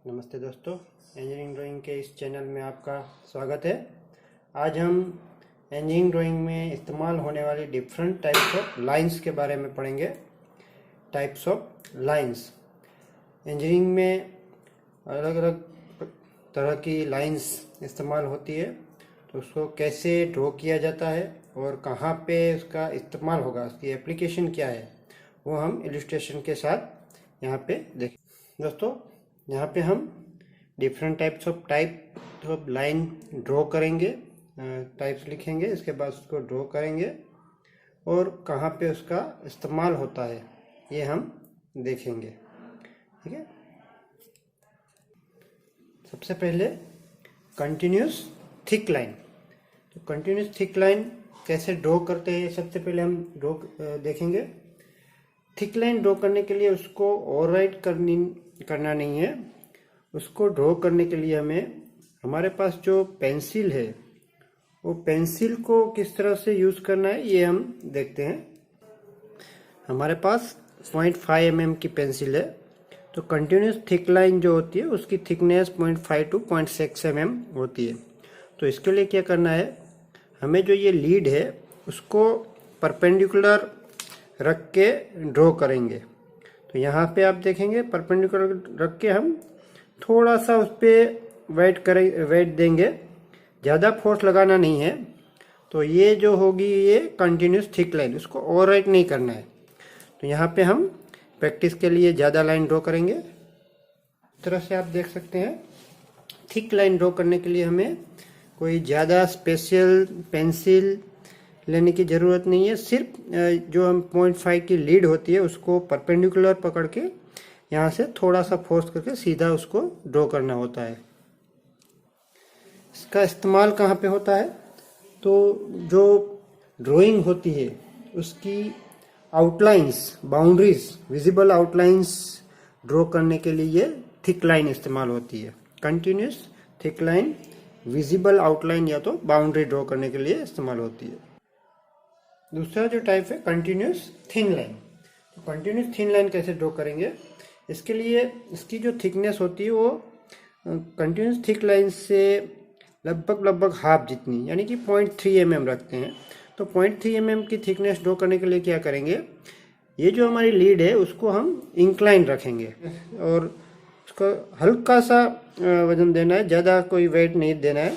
नमस्ते दोस्तों, engineering drawing के इस चैनल में आपका स्वागत है। आज हम इंजीनियरिंग ड्राइंग में इस्तेमाल होने वाली डिफरेंट टाइप्स ऑफ लाइंस के बारे में पढ़ेंगे। टाइप्स ऑफ लाइंस, इंजीनियरिंग में अलग अलग तरह की लाइंस इस्तेमाल होती है, तो उसको कैसे ड्रॉ किया जाता है और कहाँ पे उसका इस्तेमाल होगा, उसकी एप्लीकेशन क्या है, वो हम इलस्ट्रेशन के साथ यहाँ पे देखें। दोस्तों, यहाँ पे हम different types of line draw करेंगे, टाइप्स लिखेंगे, इसके बाद उसको ड्रॉ करेंगे और कहाँ पे उसका इस्तेमाल होता है ये हम देखेंगे। ठीक है, सबसे पहले कंटिन्यूस थिक लाइन। तो कंटिन्यूस थिक लाइन कैसे ड्रॉ करते हैं सबसे पहले हम ड्रॉ देखेंगे। थिक लाइन ड्रॉ करने के लिए उसको ओवरराइट करना नहीं है। उसको ड्रॉ करने के लिए हमारे पास जो पेंसिल है वो पेंसिल को किस तरह से यूज़ करना है ये हम देखते हैं। हमारे पास 0.5 mm की पेंसिल है, तो कंटिन्यूस थिक लाइन जो होती है उसकी थिकनेस 0.5 to 0.6 mm होती है। तो इसके लिए क्या करना है, हमें जो ये लीड है उसको परपेंडिकुलर रख के ड्रॉ करेंगे। तो यहाँ पे आप देखेंगे परपेंडिकुलर रख के हम थोड़ा सा उस पर वेट देंगे, ज़्यादा फोर्स लगाना नहीं है। तो ये जो होगी ये कंटिन्यूस थिक लाइन, उसको ओवरराइट नहीं करना है। तो यहाँ पे हम प्रैक्टिस के लिए ज़्यादा लाइन ड्रॉ करेंगे। इस तरह से आप देख सकते हैं। थिक लाइन ड्रॉ करने के लिए हमें कोई ज़्यादा स्पेशल पेंसिल लेने की ज़रूरत नहीं है। सिर्फ जो हम 0.5 की लीड होती है उसको परपेंडिकुलर पकड़ के यहाँ से थोड़ा सा फोर्स करके सीधा उसको ड्रॉ करना होता है। इसका इस्तेमाल कहाँ पे होता है, तो जो ड्राइंग होती है उसकी outlines, boundaries, visible outlines draw करने के लिए थिक लाइन इस्तेमाल होती है। Continuous thick line visible outline या तो बाउंड्री ड्रॉ करने के लिए इस्तेमाल होती है। दूसरा जो टाइप है कंटिन्यूस थिन लाइन। तो कंटिन्यूस थिन लाइन कैसे ड्रॉ करेंगे, इसके लिए इसकी जो थिकनेस होती है वो कंटिन्यूस थिक लाइन से लगभग हाफ जितनी, यानी कि 0.3 mm रखते हैं। तो 0.3 mm की थिकनेस ड्रॉ करने के लिए क्या करेंगे, ये जो हमारी लीड है उसको हम इंक्लाइन रखेंगे और उसको हल्का सा वजन देना है, ज़्यादा कोई वेट नहीं देना है।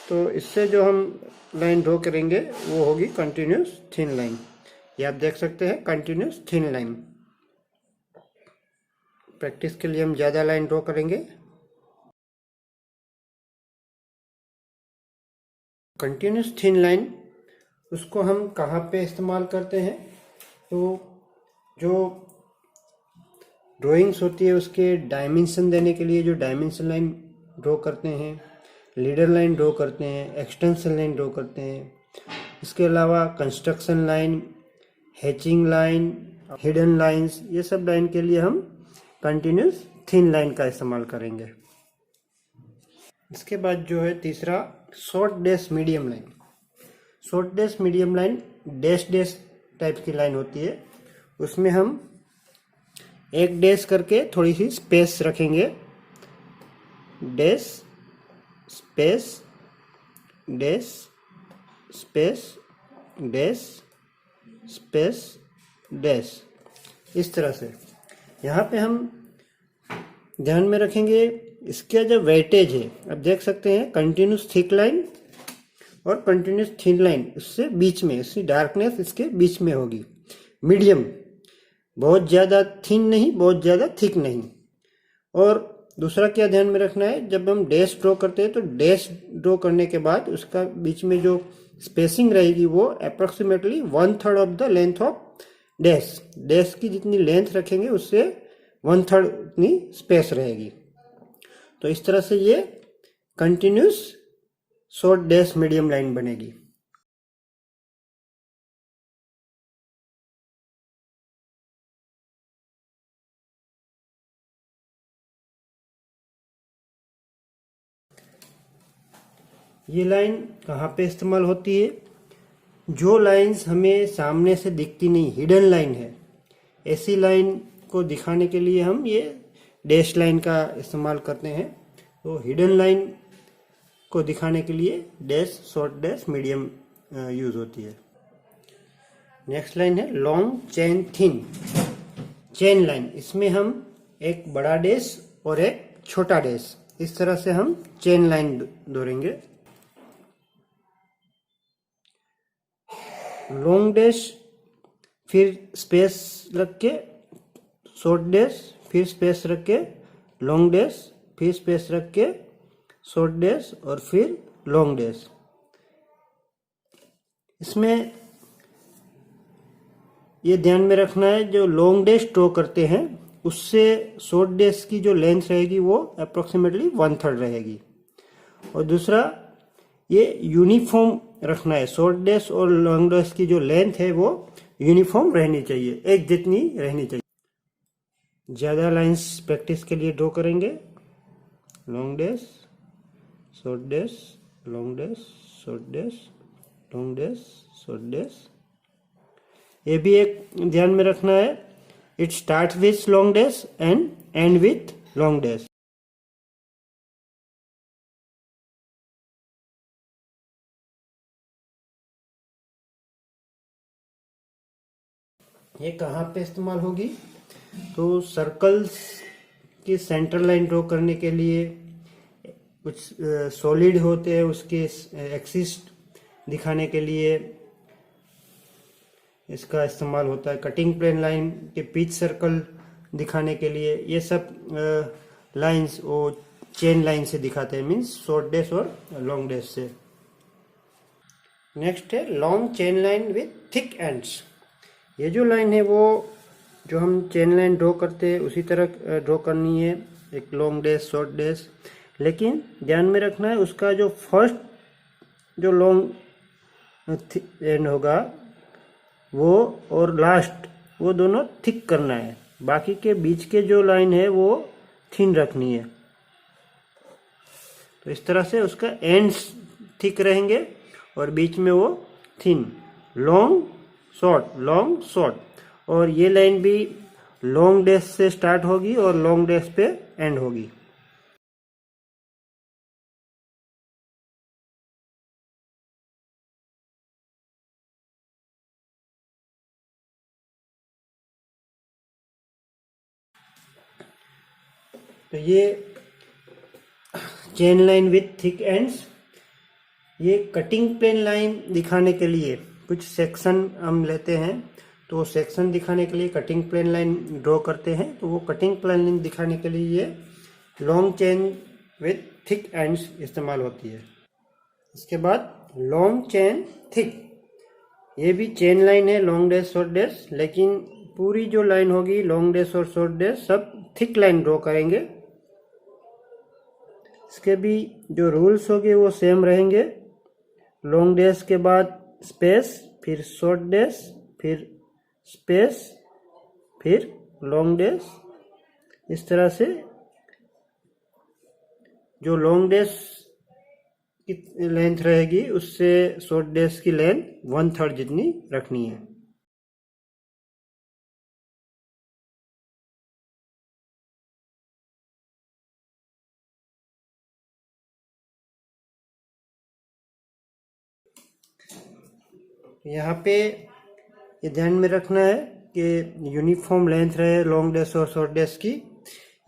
तो इससे जो हम लाइन ड्रॉ करेंगे वो होगी कंटिन्यूस थिन लाइन। ये आप देख सकते हैं कंटिन्यूस थिन लाइन। प्रैक्टिस के लिए हम ज़्यादा लाइन ड्रॉ करेंगे। कंटिन्यूस थिन लाइन उसको हम कहाँ पे इस्तेमाल करते हैं, तो जो ड्राइंग्स होती है उसके डायमेंशन देने के लिए जो डायमेंशन लाइन ड्रॉ करते हैं, लीडर लाइन ड्रॉ करते हैं, एक्सटेंशन लाइन ड्रॉ करते हैं। इसके अलावा construction line, hatching line, hidden lines, ये सब लाइन के लिए हम कंटिन्यूस थिन लाइन का इस्तेमाल करेंगे। इसके बाद जो है तीसरा short dash medium line. Short dash medium line dash type की लाइन होती है। उसमें हम एक डैश करके थोड़ी सी स्पेस रखेंगे, dash space dash space dash space dash, इस तरह से। यहाँ पे हम ध्यान में रखेंगे इसका जो वेटेज है, अब देख सकते हैं कंटिन्यूस थिक लाइन और कंटिन्यूस थिन लाइन, उससे बीच में, इसकी डार्कनेस इसके बीच में होगी, मीडियम, बहुत ज़्यादा थिन नहीं, बहुत ज़्यादा थिक नहीं। और दूसरा क्या ध्यान में रखना है, जब हम डैश ड्रॉ करते हैं तो डैश ड्रॉ करने के बाद उसका बीच में जो स्पेसिंग रहेगी वो approximately 1/3 of the length of dash की जितनी लेंथ रखेंगे उससे 1/3 उतनी स्पेस रहेगी। तो इस तरह से ये continuous short dash medium line बनेगी। ये लाइन कहाँ पे इस्तेमाल होती है, जो लाइंस हमें सामने से दिखती नहीं, हिडन लाइन है, ऐसी लाइन को दिखाने के लिए हम ये डैश लाइन का इस्तेमाल करते हैं। तो हिडन लाइन को दिखाने के लिए dash, short dash, medium use होती है। नेक्स्ट लाइन है long chain thin chain line. इसमें हम एक बड़ा डैश और एक छोटा डैश, इस तरह से हम चेन लाइन दोहरेंगे। लॉन्ग डैश, फिर स्पेस रख के शॉर्ट डैश, फिर स्पेस रख के लॉन्ग डैश, फिर स्पेस रख के शॉर्ट डैश और फिर लॉन्ग डैश। इसमें ये ध्यान में रखना है, जो लॉन्ग डैश ड्रॉ करते हैं उससे शॉर्ट डैश की जो लेंथ रहेगी वो अप्रोक्सीमेटली 1/3 रहेगी। और दूसरा, ये यूनिफॉर्म रखना है, शॉर्ट डैश और लॉन्ग डैश की जो लेंथ है वो यूनिफॉर्म रहनी चाहिए, एक जितनी रहनी चाहिए। ज़्यादा लाइंस प्रैक्टिस के लिए ड्रॉ करेंगे। Long dash, short dash, long dash, short dash, long dash, short dash. ये भी एक ध्यान में रखना है, it start with long dash and and with long dash. ये कहाँ पे इस्तेमाल होगी? तो सर्कल्स की सेंटर लाइन ड्रॉ करने के लिए, कुछ सॉलिड होते हैं उसके एक्सिस दिखाने के लिए इसका इस्तेमाल होता है। कटिंग प्लेन लाइन के पिच सर्कल दिखाने के लिए, ये सब लाइंस वो चेन लाइन से दिखाते हैं, मीन्स शॉर्ट डैश और लॉन्ग डैश से। नेक्स्ट है long chain line with thick ends. ये जो लाइन है वो जो हम चेन लाइन ड्रॉ करते हैं उसी तरह ड्रॉ करनी है, एक लॉन्ग डैश, शॉर्ट डैश। लेकिन ध्यान में रखना है उसका जो फर्स्ट जो लॉन्ग एंड होगा वो और लास्ट वो दोनों थिक करना है, बाकी के बीच के जो लाइन है वो थिन रखनी है। तो इस तरह से उसका एंड्स थिक रहेंगे और बीच में वो thin. Long short, long short, और ये लाइन भी लॉन्ग डैश से स्टार्ट होगी और लॉन्ग डैश पे एंड होगी। तो ये chain line with thick ends, ये कटिंग प्लेन लाइन दिखाने के लिए कुछ सेक्शन हम लेते हैं, तो सेक्शन दिखाने के लिए कटिंग प्लेन लाइन ड्रॉ करते हैं। तो वो कटिंग प्लेन लाइन दिखाने के लिए ये long chain with thick ends इस्तेमाल होती है। इसके बाद लॉन्ग चेन थिक, ये भी चेन लाइन है, लॉन्ग डैश, शॉर्ट डैश, लेकिन पूरी जो लाइन होगी लॉन्ग डैश और शॉर्ट डैश सब थिक लाइन ड्रॉ करेंगे। इसके भी जो रूल्स होंगे वो सेम रहेंगे। लॉन्ग डैश के बाद स्पेस, फिर शॉर्ट डैश, फिर स्पेस, फिर लॉन्ग डैश। इस तरह से जो लॉन्ग डैश की लेंथ रहेगी उससे शॉर्ट डैश की लेंथ 1/3 जितनी रखनी है। यहाँ पे ये ध्यान में रखना है कि यूनिफॉर्म लेंथ रहे लॉन्ग डैश और शॉर्ट डैश की।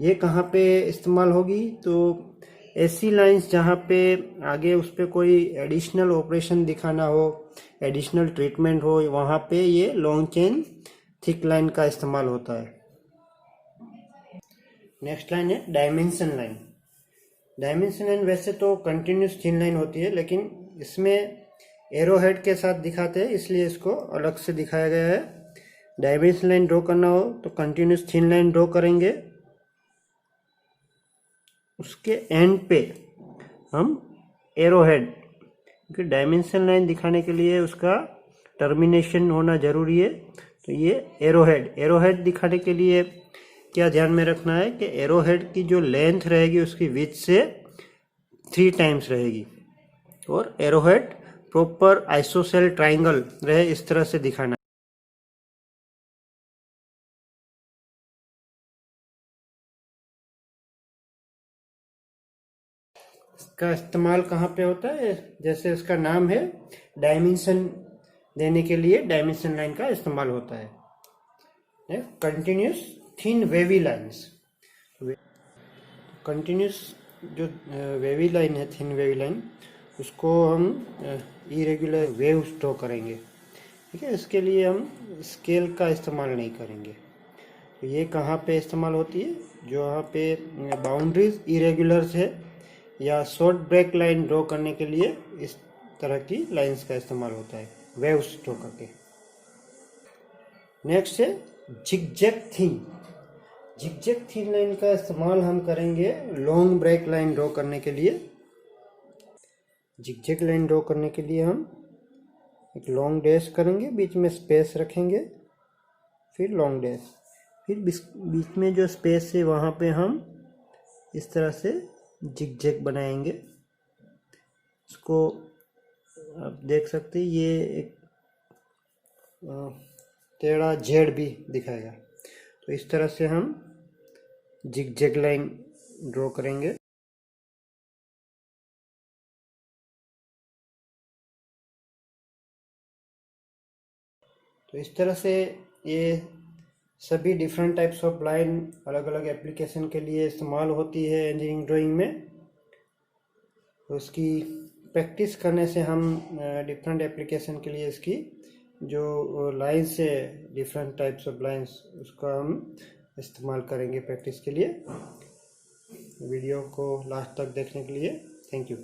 ये कहाँ पे इस्तेमाल होगी? तो ऐसी लाइंस जहाँ पे आगे उस पर कोई एडिशनल ऑपरेशन दिखाना हो, एडिशनल ट्रीटमेंट हो, वहाँ पे ये लॉन्ग चेन थिक लाइन का इस्तेमाल होता है। नेक्स्ट लाइन है डायमेंशन लाइन। डायमेंशन लाइन वैसे तो कंटिन्यूस थिन लाइन होती है, लेकिन इसमें एरो हेड के साथ दिखाते हैं इसलिए इसको अलग से दिखाया गया है। डायमेंशन लाइन ड्रॉ करना हो तो कंटिन्यूस थिन लाइन ड्रॉ करेंगे, उसके एंड पे हम एरो हेड, क्योंकि डायमेंशन लाइन दिखाने के लिए उसका टर्मिनेशन होना जरूरी है। तो ये एरो हेड दिखाने के लिए क्या ध्यान में रखना है कि एरो हेड की जो लेंथ रहेगी उसकी विड्थ से 3 टाइम्स रहेगी, और arrow head proper ISOCELL triangle रहे इस तरह से दिखाना। इसका इस्तेमाल कहाँ पे होता है, जैसे इसका नाम है, डायमेंशन देने के लिए डायमेंशन लाइन का इस्तेमाल होता है। Continuous thin wavy lines, continuous जो वेवी लाइन है, थिन वेवी लाइन, उसको हम इरेगुलर वेव्स ड्रॉ करेंगे, ठीक है। इसके लिए हम स्केल का इस्तेमाल नहीं करेंगे। तो ये कहाँ पे इस्तेमाल होती है, जो यहाँ पे बाउंड्रीज इरेगुलर्स है या शॉर्ट ब्रेक लाइन ड्रॉ करने के लिए इस तरह की लाइंस का इस्तेमाल होता है, वेव्स ड्रॉ करके। नेक्स्ट है zigzag thin. Zigzag thin line का इस्तेमाल हम करेंगे लॉन्ग ब्रेक लाइन ड्रॉ करने के लिए। जिगजैग लाइन ड्रॉ करने के लिए हम एक लॉन्ग डैश करेंगे, बीच में स्पेस रखेंगे, फिर लॉन्ग डैश, फिर बीच में जो स्पेस है वहाँ पे हम इस तरह से जिगजैग बनाएंगे। इसको आप देख सकते हैं, ये एक टेढ़ा जेड भी दिखाएगा। तो इस तरह से हम जिगजैग लाइन ड्रॉ करेंगे। तो इस तरह से ये सभी डिफरेंट टाइप्स ऑफ लाइन अलग अलग एप्लीकेशन के लिए इस्तेमाल होती है इंजीनियरिंग ड्राइंग में। तो उसकी प्रैक्टिस करने से हम डिफरेंट एप्लीकेशन के लिए इसकी जो लाइन्स है, डिफरेंट टाइप्स ऑफ लाइन्स, उसका हम इस्तेमाल करेंगे प्रैक्टिस के लिए। वीडियो को लास्ट तक देखने के लिए थैंक यू।